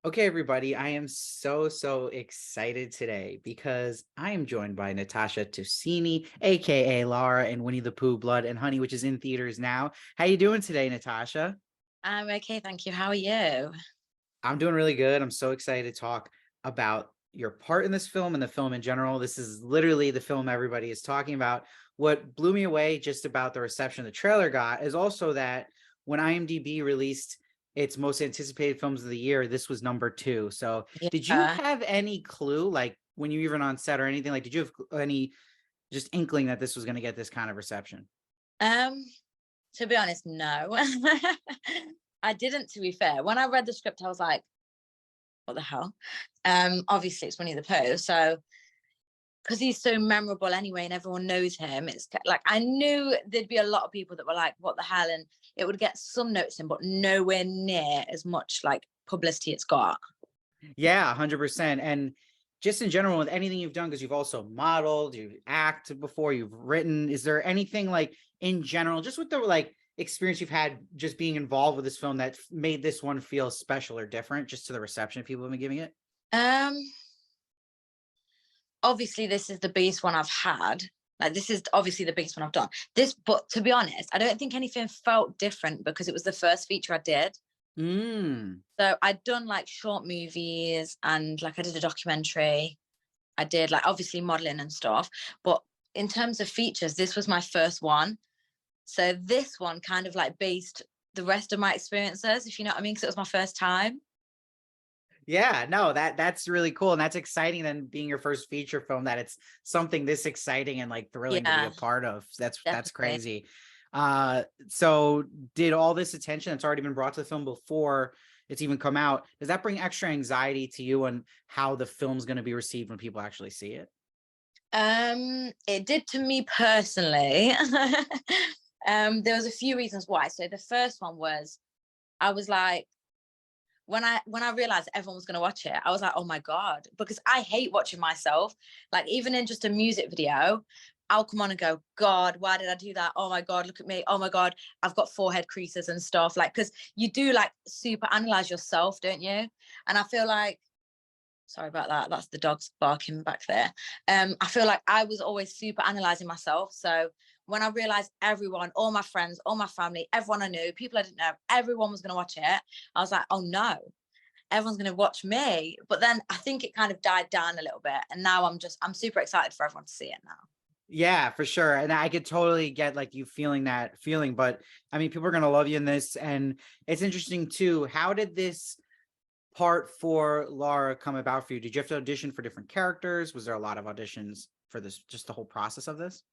Okay, everybody, I am so excited today because I am joined by Natasha Tosini, aka Laura, and Winnie the Pooh, Blood and Honey, which is in theaters now. How you doing today, Natasha? I'm okay, thank you. How are you? I'm doing really good. I'm so excited to talk about your part in this film and the film in general. This is literally the film everybody is talking about. What blew me away just about the reception the trailer got is also that when IMDb released its most anticipated films of the year, this was number 2. So did you Yeah. have any clue, like when you even on set or anything, like did you have any just inkling that this was going to get this kind of reception? Um, to be honest, no. I didn't, to be fair. When I read the script, I was like, what the hell? Obviously it's Winnie the Pooh. So because he's so memorable anyway and everyone knows him, it's like I knew there'd be a lot of people that were like, what the hell? And it would get some notes in, but nowhere near as much like publicity it's got. Yeah, 100%. And just in general, with anything you've done, because you've also modeled, you've acted before, you've written, is there anything like in general, just with the like experience you've had just being involved with this film that made this one feel special or different just to the reception people have been giving it? Um, Obviously this is the biggest one I've had. Like this is obviously the biggest one I've done. But to be honest, I don't think anything felt different because it was the first feature I did. Mm. So I'd done like short movies and like I did a documentary. I did like obviously modeling and stuff. But in terms of features, this was my first one. So this one kind of like based the rest of my experiences, if you know what I mean, because it was my first time. Yeah, no, that's really cool. And that's exciting then being your first feature film that it's something this exciting and like thrilling to be a Yeah, part of. That's definitely. crazy. So did all this attention that's already been brought to the film before it's even come out, does that bring extra anxiety to you on how the film's going to be received when people actually see it? It did to me personally. There was a few reasons why. So the first one was I was like, when I realized everyone was gonna watch it, I was like, oh my God, because I hate watching myself. Like even in just a music video, I'll come on and go, God, why did I do that? Oh my God, look at me. Oh my God, I've got forehead creases and stuff. Like, because you do like super analyze yourself, don't you? And I feel like sorry about that. That's the dogs barking back there. I feel like I was always super analyzing myself. So when I realized everyone, all my friends, all my family, everyone I knew, people I didn't know, everyone was going to watch it, I was like, oh no, everyone's going to watch me. But then I think it kind of died down a little bit. And now I'm super excited for everyone to see it now. Yeah, for sure. And I could totally get like you feeling that feeling, but I mean, people are going to love you in this. And it's interesting too. How did this part for Laura come about for you? Did you have to audition for different characters? Was there a lot of auditions for this, just the whole process of this?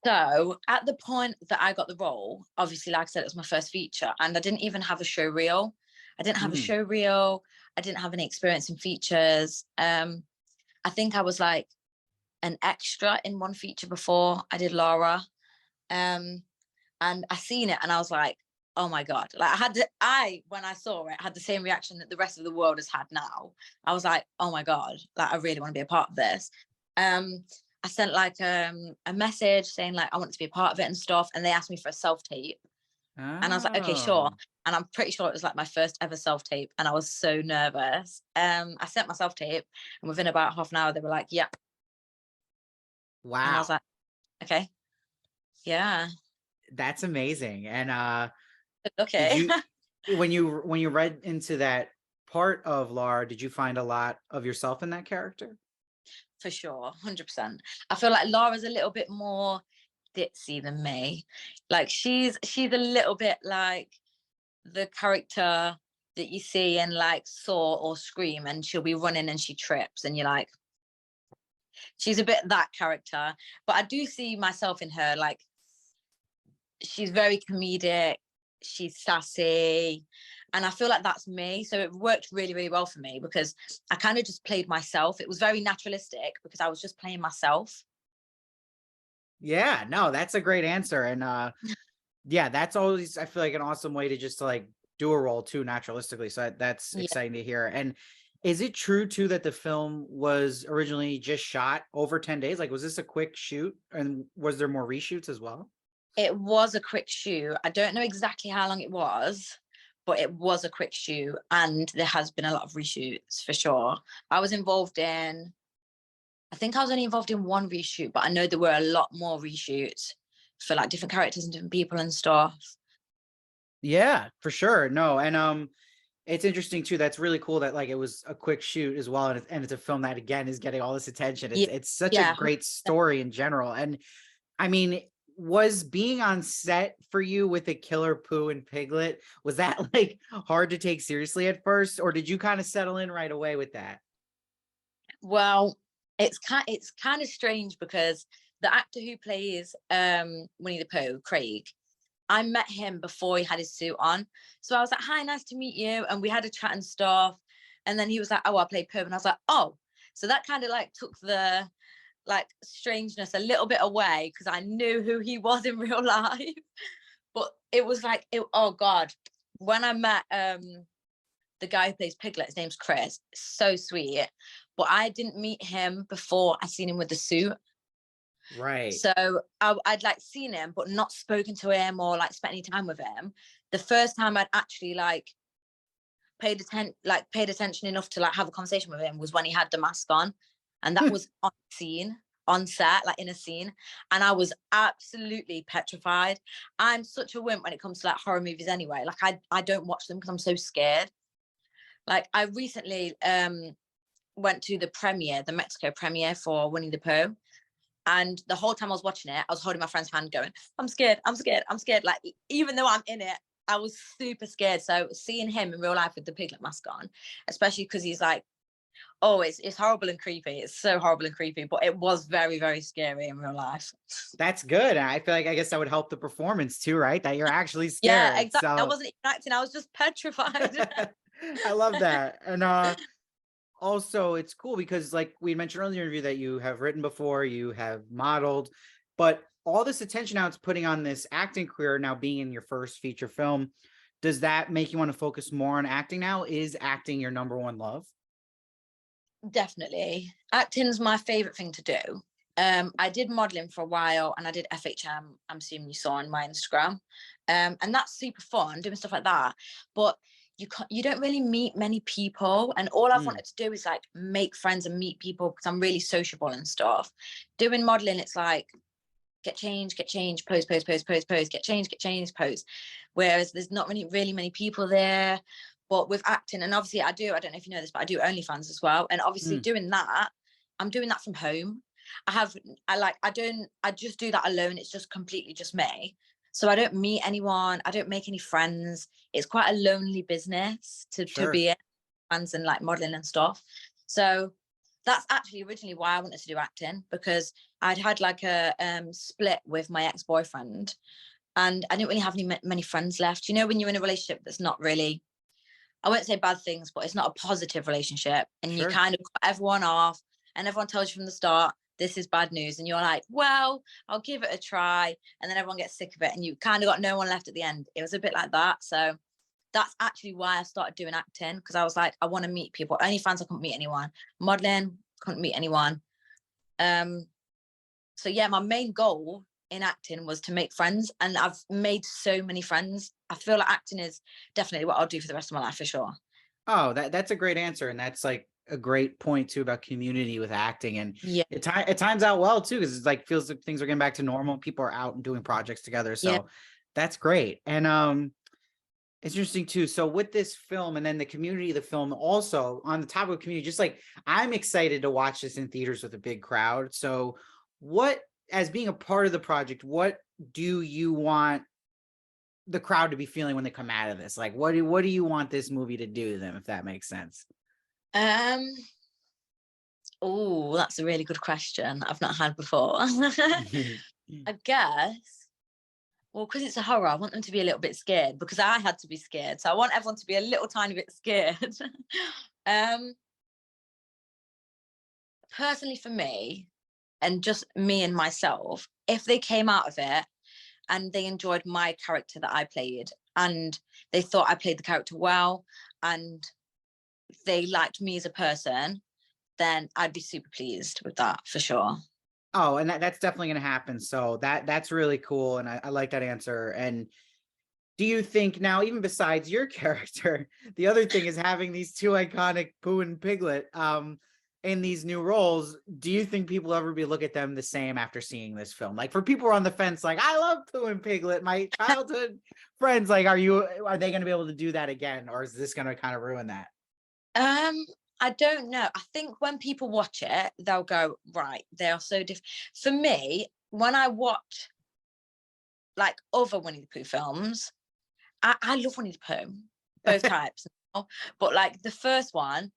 So at the point that I got the role, obviously, like I said, it was my first feature, and I didn't even have a show reel. I didn't have a Mm. show reel. I didn't have any experience in features. I think I was like an extra in one feature before I did Laura. Um, and I seen it and I was like, oh my God. Like when I saw it, had the same reaction that the rest of the world has had now. I was like, oh my God, like I really want to be a part of this. Um, I sent like a message saying like I want to be a part of it and stuff. And they asked me for a self-tape. And I was like, okay, sure. Oh, And I'm pretty sure it was like my first ever self-tape. And I was so nervous. I sent my self-tape and within about half an hour, they were like, yeah. And I was wow. like, okay, yeah, That's amazing. And did okay. you when you read into that part of Laura, did you find a lot of yourself in that character? For sure, 100%. I feel like Laura's a little bit more ditzy than me. Like she's a little bit like the character that you see in like Saw or Scream, and she'll be running and she trips, and you're like, she's a bit that character. But I do see myself in her. Like she's very comedic, she's sassy, and I feel like that's me. So it worked really, really well for me because I kind of just played myself. It was very naturalistic because I was just playing myself. Yeah, no, that's a great answer. And yeah, that's always I feel like an awesome way to just like do a role too naturalistically. So that's Yeah. exciting to hear. And is it true too that the film was originally just shot over 10 days? Like was this a quick shoot and was there more reshoots as well? It was a quick shoot. I don't know exactly how long it was, but it was a quick shoot, and there has been a lot of reshoots for sure. I was involved in, I think I was only involved in one reshoot, but I know there were a lot more reshoots for like different characters and different people and stuff. Yeah, for sure. No, and it's interesting too. That's really cool that like it was a quick shoot as well, and it's a film that again is getting all this attention. Yeah, It's such a yeah. great story in general. And I mean, was being on set for you with the killer Pooh and Piglet, was that like hard to take seriously at first, or did you kind of settle in right away with that? Well, it's kind of strange because the actor who plays Winnie the Pooh, Craig, I met him before he had his suit on. So I was like, "Hi, nice to meet you." And we had a chat and stuff. And then he was like, "Oh, I play Pooh." And I was like, "Oh." So that kind of like took the like strangeness a little bit away because I knew who he was in real life. But it was like, oh God, when I met the guy who plays Piglet, his name's Chris, so sweet. But I didn't meet him before I seen him with the suit. Right. So I'd like seen him, but not spoken to him or like spent any time with him. The first time I'd actually like paid attention enough to like have a conversation with him was when he had the mask on, and that was on scene, on set, like in a scene, and I was absolutely petrified. I'm such a wimp when it comes to like horror movies anyway. Like I don't watch them because I'm so scared. Like I recently went to the premiere, the Mexico premiere for Winnie the Pooh. And the whole time I was watching it, I was holding my friend's hand going, "I'm scared, I'm scared, I'm scared." Like, even though I'm in it, I was super scared. So seeing him in real life with the piglet mask on, especially because he's like, oh, it's horrible and creepy. It's so horrible and creepy, but it was very, very scary in real life. That's good. I feel like I guess that would help the performance too, right? That you're actually Yeah, scared. exactly. I So wasn't even acting, I was just petrified. I love that. And also it's cool because like we mentioned earlier in the interview that you have written before, you have modeled, but all this attention now it's putting on this acting career now being in your first feature film. Does that make you want to focus more on acting now? Is acting your number one love? Definitely. Acting's my favorite thing to do. I did modeling for a while and I did FHM, I'm assuming you saw on my Instagram. And that's super fun doing stuff like that. But you don't really meet many people. And all I've Mm, wanted to do is like make friends and meet people because I'm really sociable and stuff. Doing modeling, it's like get change, pose, pose, pose, pose, pose, get change, pose. Whereas there's not really many people there. But with acting, and obviously I don't know if you know this, but I do OnlyFans as well. And obviously mm, doing that, I'm doing that from home. I just do that alone. It's just completely just me. So I don't meet anyone. I don't make any friends. It's quite a lonely business to sure. be in, fans and like modeling and stuff. So that's actually originally why I wanted to do acting, because I'd had like a split with my ex-boyfriend and I didn't really have many friends left. You know, when you're in a relationship that's not really, I won't say bad things, but it's not a positive relationship, and you Sure. kind of cut everyone off, and everyone tells you from the start, this is bad news. And you're like, well, I'll give it a try. And then everyone gets sick of it, and you kind of got no one left at the end. It was a bit like that. So that's actually why I started doing acting, because I was like, I want to meet people. OnlyFans, I couldn't meet anyone. Modeling, couldn't meet anyone. Um, so yeah, my main goal in acting was to make friends, and I've made so many friends. I feel like acting is definitely what I'll do for the rest of my life for sure. Oh, that's a great answer. And that's like a great point too about community with acting. And Yeah, it times out well too, because it's like feels like things are getting back to normal. People are out and doing projects together. yeah. So that's great. And it's interesting too. So with this film and then the community of the film, also on the topic of community, just like I'm excited to watch this in theaters with a big crowd. So what, as being a part of the project, what do you want the crowd to be feeling when they come out of this? Like what do you want this movie to do to them, if that makes sense? Um, oh, that's a really good question I've not had before. I guess, well, because it's a horror, I want them to be a little bit scared because I had to be scared. So I want everyone to be a little tiny bit scared. um, Personally for me, and just me and myself, if they came out of it and they enjoyed my character that I played and they thought I played the character well and they liked me as a person, then I'd be super pleased with that for sure. Oh, and that's definitely going to happen. So that's really cool. And I like that answer. And Do you think now, even besides your character, the other thing is having these two iconic Pooh and Piglet in these new roles? Do you think people ever be look at them the same after seeing this film? Like for people who are on the fence, like I love Pooh and Piglet, my childhood friends. Like, are they going to be able to do that again, or is this going to kind of ruin that? I don't know. I think when people watch it, they'll go, right, they are so different. For me, when I watch like other Winnie the Pooh films, I love Winnie the Pooh, both types. But like the first one,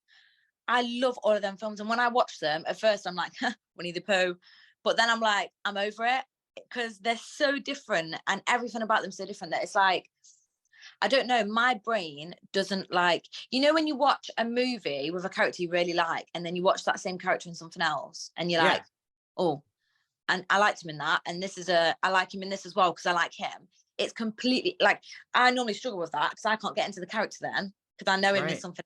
I love all of them films. And when I watch them, at first I'm like, Winnie the Pooh. But then I'm like, I'm over it because they're so different and everything about them so different that it's like, I don't know, my brain doesn't like, when you watch a movie with a character you really like, and then you watch that same character in something else, and you're Yeah. like, oh, and I liked him in that, and I like him in this as well because I like him. It's completely like, I normally struggle with that because I can't get into the character then because I know him in something.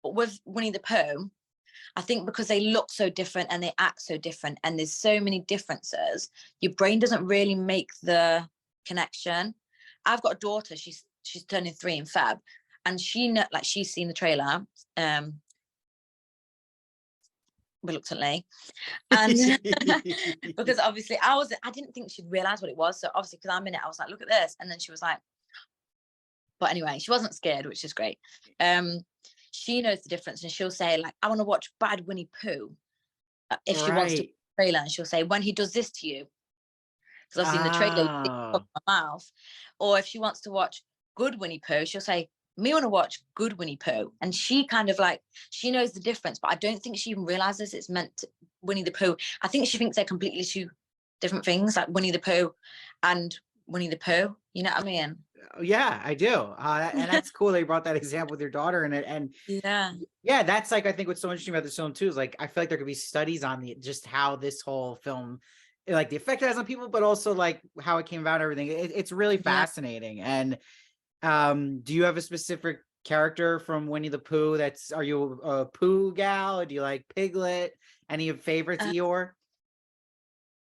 But with Winnie the Pooh, I think because they look so different and they act so different and there's so many differences, your brain doesn't really make the connection. I've got a daughter, she's turning 3 in Feb, and she's seen the trailer reluctantly, and because obviously I didn't think she'd realize what it was, so obviously because I'm in it I was like, look at this, and then she was like, but anyway, she wasn't scared, which is great. She knows the difference, and she'll say like, I want to watch Bad Winnie Pooh, if she wants to trailer, and she'll say, when he does this to you, because obviously in the trailer you see my mouth. Or if she wants to watch Good Winnie Pooh, she'll say, me want to watch Good Winnie Pooh. And she kind of like, she knows the difference, but I don't think she even realizes it's meant to Winnie the Pooh. I think she thinks they're completely two different things, like Winnie the Pooh and Winnie the Pooh. You know what I mean? Yeah, I do. And that's cool that you brought that example with your daughter in it. And yeah, that's like, I think what's so interesting about this film too, is like, I feel like there could be studies on just how this whole film, like the effect it has on people, but also like how it came about, everything. It's really fascinating. And do you have a specific character from Winnie the Pooh are you a Pooh gal, or do you like Piglet? Any favorites, Eeyore?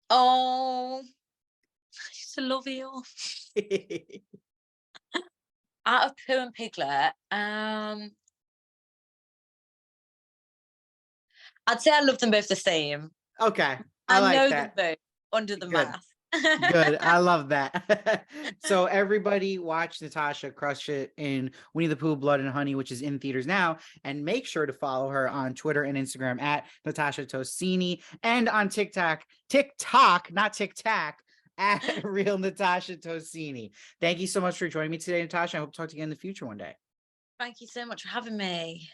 Oh, I used to love Eeyore. Out of Pooh and Piglet, I'd say I love them both the same. Okay, I like know that. them both under the Good. mask. Good. I love that. So everybody watch Natasha crush it in Winnie the Pooh, Blood and Honey, which is in theaters now. And make sure to follow her on Twitter and Instagram at Natasha Tosini, and on TikTok, not TikTok, at Real Natasha Tosini. Thank you so much for joining me today, Natasha. I hope to talk to you again in the future one day. Thank you so much for having me.